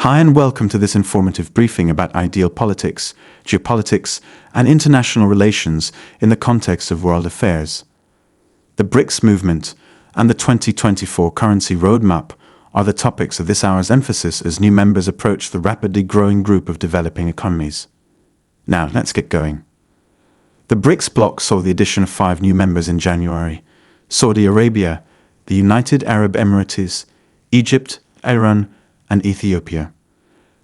Hi and welcome to this informative briefing about ideal politics, geopolitics, and international relations in the context of world affairs. The Brics movement and the 2024 currency roadmap are the topics of this hour's emphasis as new members approach the rapidly growing group of developing economies. Now, let's get going. The Brics bloc saw the addition of 5 new members in January: Saudi Arabia, the United Arab Emirates, Egypt, Iran, and Ethiopia.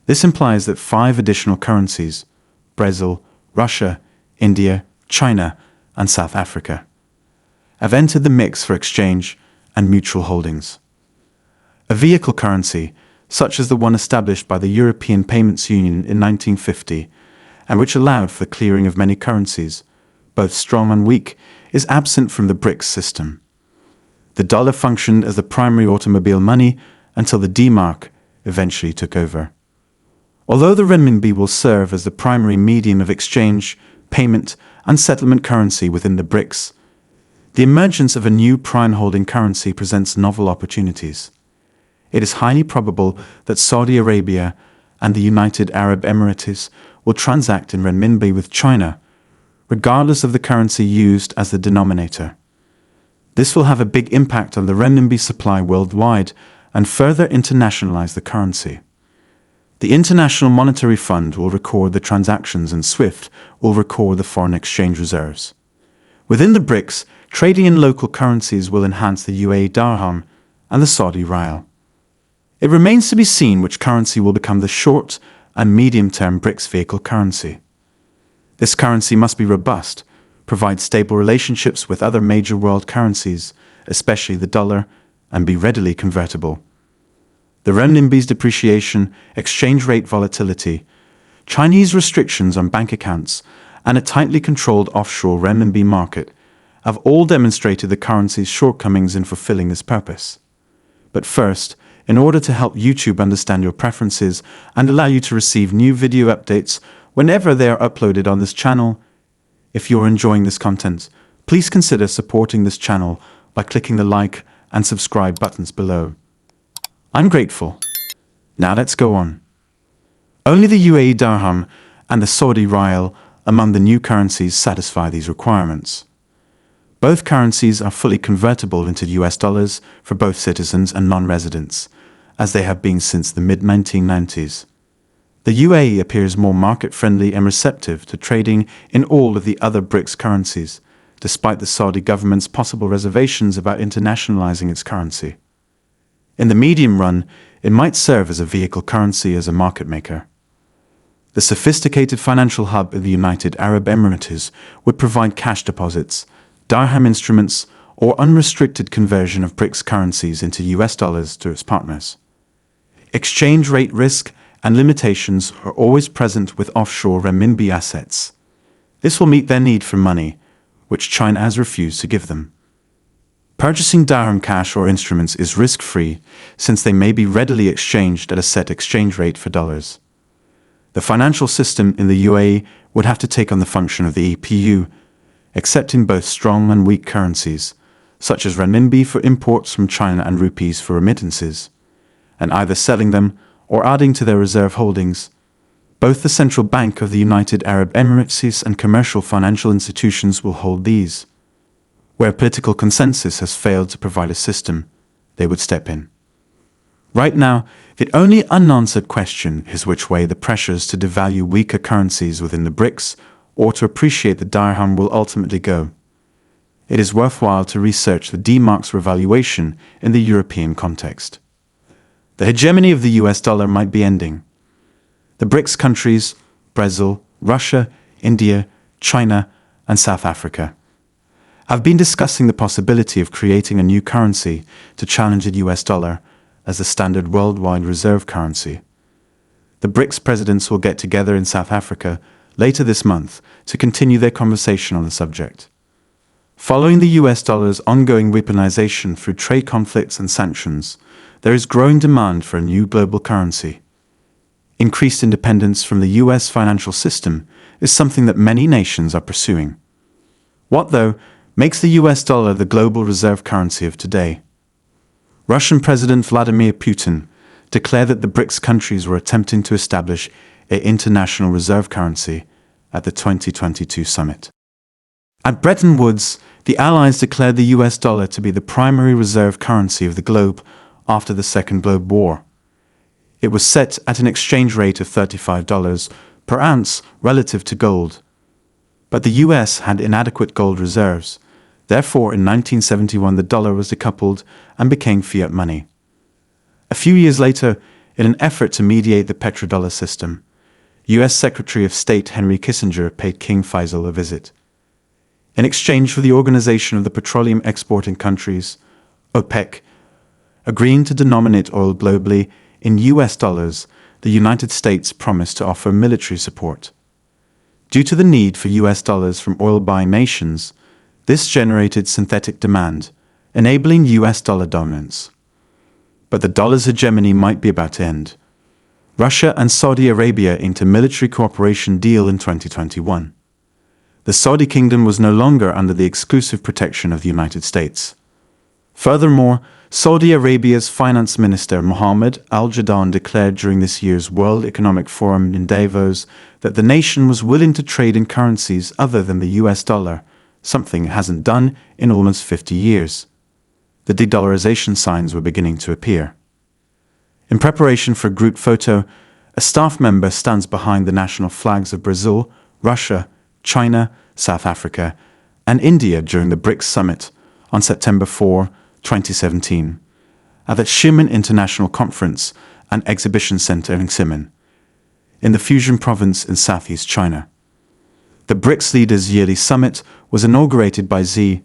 This implies that 5 additional currencies, Brazil, Russia, India, China, and South Africa, have entered the mix for exchange and mutual holdings. A vehicle currency, such as the one established by the European Payments Union in 1950, and which allowed for the clearing of many currencies, both strong and weak, is absent from the Brics system. The dollar functioned as the primary automobile money until the D-mark eventually took over. Although the renminbi will serve as the primary medium of exchange, payment, and settlement currency within the Brics, the emergence of a new prime-holding currency presents novel opportunities. It is highly probable that Saudi Arabia and the United Arab Emirates will transact in renminbi with China, regardless of the currency used as the denominator. This will have a big impact on the renminbi supply worldwide and further internationalize the currency. The International Monetary Fund will record the transactions and SWIFT will record the foreign exchange reserves. Within the Brics, trading in local currencies will enhance the UAE dirham and the Saudi riyal. It remains to be seen which currency will become the short and medium-term Brics vehicle currency. This currency must be robust, provide stable relationships with other major world currencies, especially the dollar, and be readily convertible. The renminbi's depreciation, exchange rate volatility, Chinese restrictions on bank accounts, and a tightly controlled offshore renminbi market have all demonstrated the currency's shortcomings in fulfilling this purpose. But first, in order to help YouTube understand your preferences and allow you to receive new video updates whenever they are uploaded on this channel, if you're enjoying this content, please consider supporting this channel by clicking the like and subscribe buttons below. I'm grateful. Now let's go on. Only the UAE dirham and the Saudi riyal among the new currencies satisfy these requirements. Both currencies are fully convertible into US dollars for both citizens and non-residents, as they have been since the mid-1990s. The UAE appears more market-friendly and receptive to trading in all of the other Brics currencies, despite the Saudi government's possible reservations about internationalizing its currency. In the medium run, it might serve as a vehicle currency as a market maker. The sophisticated financial hub of the United Arab Emirates would provide cash deposits, dirham instruments, or unrestricted conversion of Brics currencies into US dollars to its partners. Exchange rate risk and limitations are always present with offshore renminbi assets. This will meet their need for money, which China has refused to give them. Purchasing dirham cash or instruments is risk-free, since they may be readily exchanged at a set exchange rate for dollars. The financial system in the UAE would have to take on the function of the EPU, accepting both strong and weak currencies, such as renminbi for imports from China and rupees for remittances, and either selling them or adding to their reserve holdings. Both the Central Bank of the United Arab Emirates and commercial financial institutions will hold these. Where political consensus has failed to provide a system, they would step in. Right now, the only unanswered question is which way the pressures to devalue weaker currencies within the Brics or to appreciate the dirham will ultimately go. It is worthwhile to research the D-mark's revaluation in the European context. The hegemony of the US dollar might be ending. The Brics countries, Brazil, Russia, India, China, and South Africa, have been discussing the possibility of creating a new currency to challenge the US dollar as the standard worldwide reserve currency. The Brics presidents will get together in South Africa later this month to continue their conversation on the subject. Following the US dollar's ongoing weaponization through trade conflicts and sanctions, there is growing demand for a new global currency. Increased independence from the US financial system is something that many nations are pursuing. What, though, makes the US dollar the global reserve currency of today? Russian President Vladimir Putin declared that the BRICS countries were attempting to establish an international reserve currency at the 2022 summit. At Bretton Woods, the Allies declared the US dollar to be the primary reserve currency of the globe after the Second Globe War. It was set at an exchange rate of $35 per ounce relative to gold. But the US had inadequate gold reserves. Therefore, in 1971, the dollar was decoupled and became fiat money. A few years later, in an effort to mediate the petrodollar system, US Secretary of State Henry Kissinger paid King Faisal a visit. In exchange for the Organization of the Petroleum Exporting Countries, OPEC, agreeing to denominate oil globally in US dollars, the United States promised to offer military support. Due to the need for US dollars from oil-buying nations, this generated synthetic demand, enabling US dollar dominance. But the dollar's hegemony might be about to end. Russia and Saudi Arabia inked a military cooperation deal in 2021. The Saudi kingdom was no longer under the exclusive protection of the United States. Furthermore, Saudi Arabia's finance minister Mohammed al-Jadaan declared during this year's World Economic Forum in Davos that the nation was willing to trade in currencies other than the US dollar, something it hasn't done in almost 50 years. The de-dollarization signs were beginning to appear. In preparation for a group photo, a staff member stands behind the national flags of Brazil, Russia, China, South Africa, and India during the BRICS summit on September 4, 2017, at the Xiamen International Conference and Exhibition Center in Xiamen, in the Fujian province in southeast China. The BRICS leaders' yearly summit was inaugurated by Xi,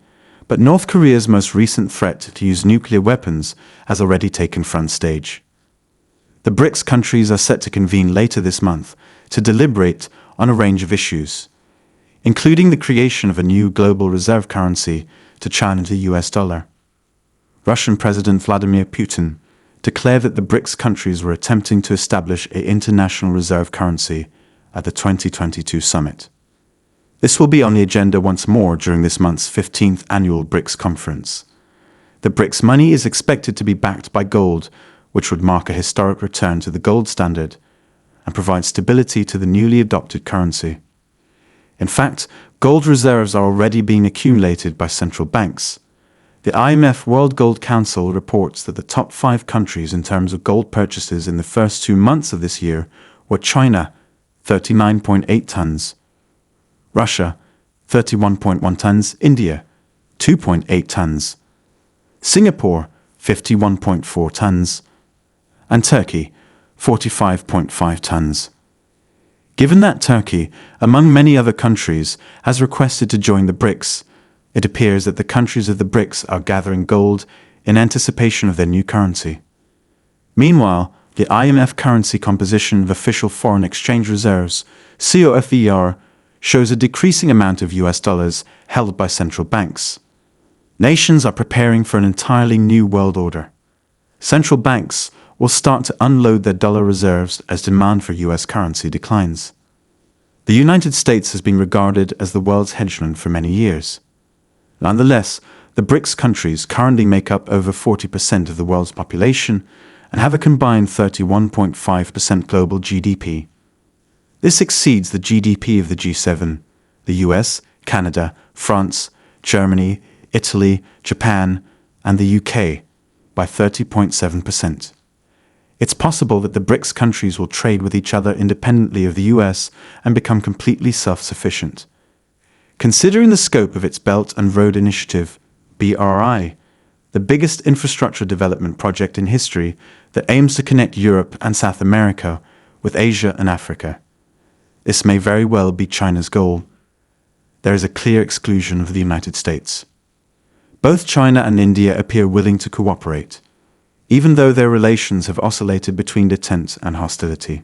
but North Korea's most recent threat to use nuclear weapons has already taken front stage. The BRICS countries are set to convene later this month to deliberate on a range of issues, including the creation of a new global reserve currency to challenge the US dollar. Russian President Vladimir Putin declared that the BRICS countries were attempting to establish an international reserve currency at the 2022 summit. This will be on the agenda once more during this month's 15th annual BRICS conference. The BRICS money is expected to be backed by gold, which would mark a historic return to the gold standard and provide stability to the newly adopted currency. In fact, gold reserves are already being accumulated by central banks. The IMF World Gold Council reports that the top 5 countries in terms of gold purchases in the first 2 months of this year were China, 39.8 tons, Russia, 31.1 tons, India, 2.8 tons, Singapore, 51.4 tons, and Turkey, 45.5 tons. Given that Turkey, among many other countries, has requested to join the BRICS, it appears that the countries of the BRICS are gathering gold in anticipation of their new currency. Meanwhile, the IMF currency composition of official foreign exchange reserves, COFER, shows a decreasing amount of US dollars held by central banks. Nations are preparing for an entirely new world order. Central banks will start to unload their dollar reserves as demand for US currency declines. The United States has been regarded as the world's hegemon for many years. Nonetheless, the BRICS countries currently make up over 40% of the world's population and have a combined 31.5% global GDP. This exceeds the GDP of the G7, the US, Canada, France, Germany, Italy, Japan, and the UK by 30.7%. It's possible that the BRICS countries will trade with each other independently of the US and become completely self-sufficient. Considering the scope of its Belt and Road Initiative, BRI, the biggest infrastructure development project in history that aims to connect Europe and South America with Asia and Africa, this may very well be China's goal. There is a clear exclusion of the United States. Both China and India appear willing to cooperate, even though their relations have oscillated between detente and hostility.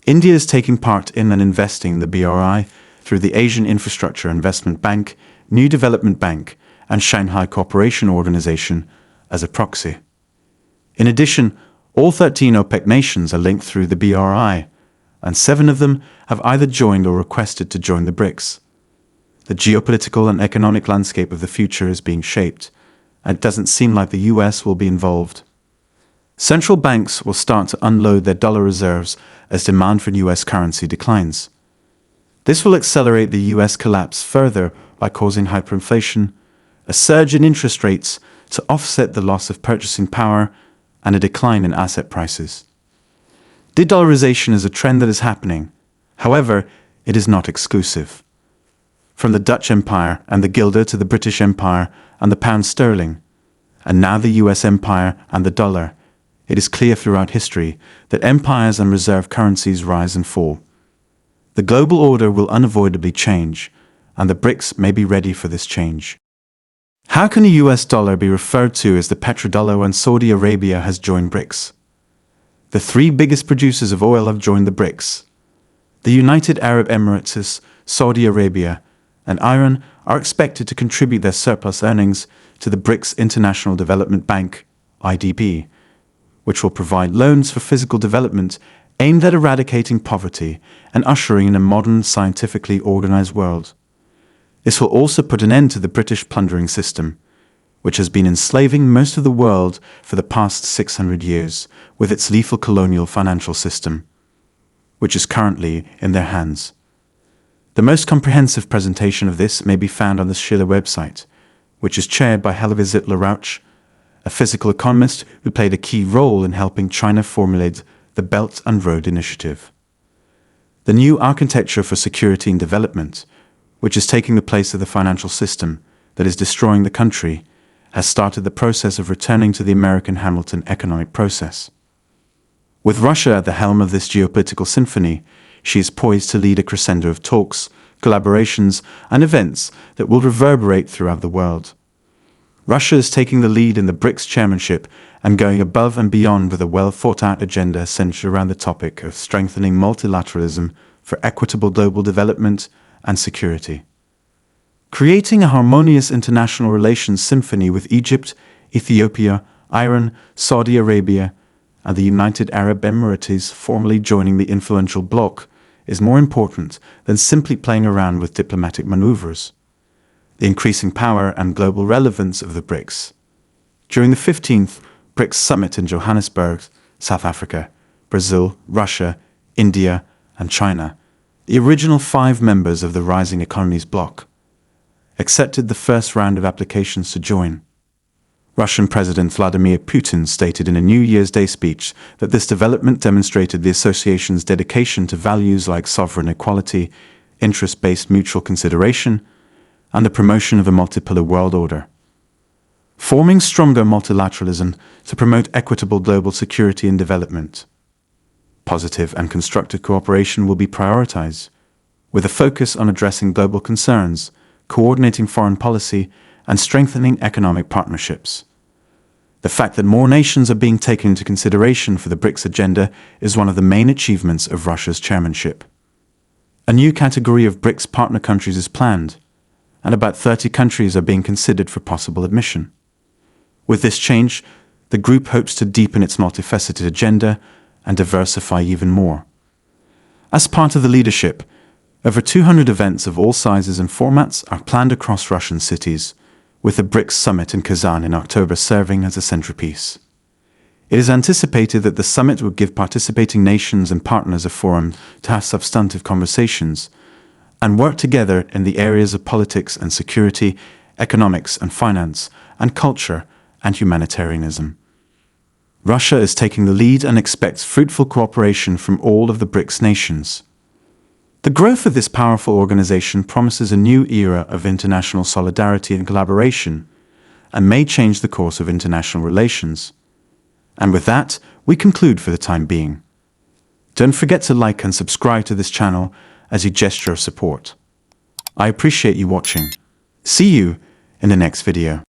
India is taking part in and investing in the BRI through the Asian Infrastructure Investment Bank, New Development Bank, and Shanghai Cooperation Organization as a proxy. In addition, all 13 OPEC nations are linked through the BRI, and 7 of them have either joined or requested to join the BRICS. The geopolitical and economic landscape of the future is being shaped, and it doesn't seem like the US will be involved. Central banks will start to unload their dollar reserves as demand for US currency declines. This will accelerate the US collapse further by causing hyperinflation, a surge in interest rates to offset the loss of purchasing power, and a decline in asset prices. De-dollarization is a trend that is happening. However, it is not exclusive. From the Dutch Empire and the guilder to the British Empire and the pound sterling, and now the US Empire and the dollar, it is clear throughout history that empires and reserve currencies rise and fall. The global order will unavoidably change, and the Brics may be ready for this change. How can the US dollar be referred to as the petrodollar when Saudi Arabia has joined Brics? The three biggest producers of oil have joined the Brics. The United Arab Emirates, Saudi Arabia, and Iran are expected to contribute their surplus earnings to the Brics International Development Bank, IDB, which will provide loans for physical development aimed at eradicating poverty and ushering in a modern, scientifically organized world. This will also put an end to the British plundering system, which has been enslaving most of the world for the past 600 years with its lethal colonial financial system, which is currently in their hands. The most comprehensive presentation of this may be found on the Schiller website, which is chaired by Helvizit Larouche, a physical economist who played a key role in helping China formulate the Belt and Road Initiative. The new architecture for security and development, which is taking the place of the financial system that is destroying the country, has started the process of returning to the American Hamilton economic process. With Russia at the helm of this geopolitical symphony, she is poised to lead a crescendo of talks, collaborations, and events that will reverberate throughout the world. Russia is taking the lead in the Brics chairmanship and going above and beyond with a well-thought-out agenda centered around the topic of strengthening multilateralism for equitable global development and security. Creating a harmonious international relations symphony with Egypt, Ethiopia, Iran, Saudi Arabia, and the United Arab Emirates formally joining the influential bloc is more important than simply playing around with diplomatic maneuvers. The increasing power and global relevance of the Brics. During the 15th Brics Summit in Johannesburg, South Africa, Brazil, Russia, India, and China, the original 5 members of the Rising Economies bloc accepted the first round of applications to join. Russian President Vladimir Putin stated in a New Year's Day speech that this development demonstrated the association's dedication to values like sovereign equality, interest-based mutual consideration, and the promotion of a multipolar world order. Forming stronger multilateralism to promote equitable global security and development. Positive and constructive cooperation will be prioritized, with a focus on addressing global concerns, coordinating foreign policy, and strengthening economic partnerships. The fact that more nations are being taken into consideration for the Brics agenda is one of the main achievements of Russia's chairmanship. A new category of Brics partner countries is planned, and about 30 countries are being considered for possible admission. With this change, the group hopes to deepen its multifaceted agenda and diversify even more. As part of the leadership, over 200 events of all sizes and formats are planned across Russian cities, with the Brics Summit in Kazan in October serving as a centerpiece. It is anticipated that the summit will give participating nations and partners a forum to have substantive conversations and work together in the areas of politics and security, economics and finance, and culture and humanitarianism. Russia is taking the lead and expects fruitful cooperation from all of the Brics nations. The growth of this powerful organization promises a new era of international solidarity and collaboration, and may change the course of international relations. And with that, we conclude for the time being. Don't forget to like and subscribe to this channel as a gesture of support. I appreciate you watching. See you in the next video.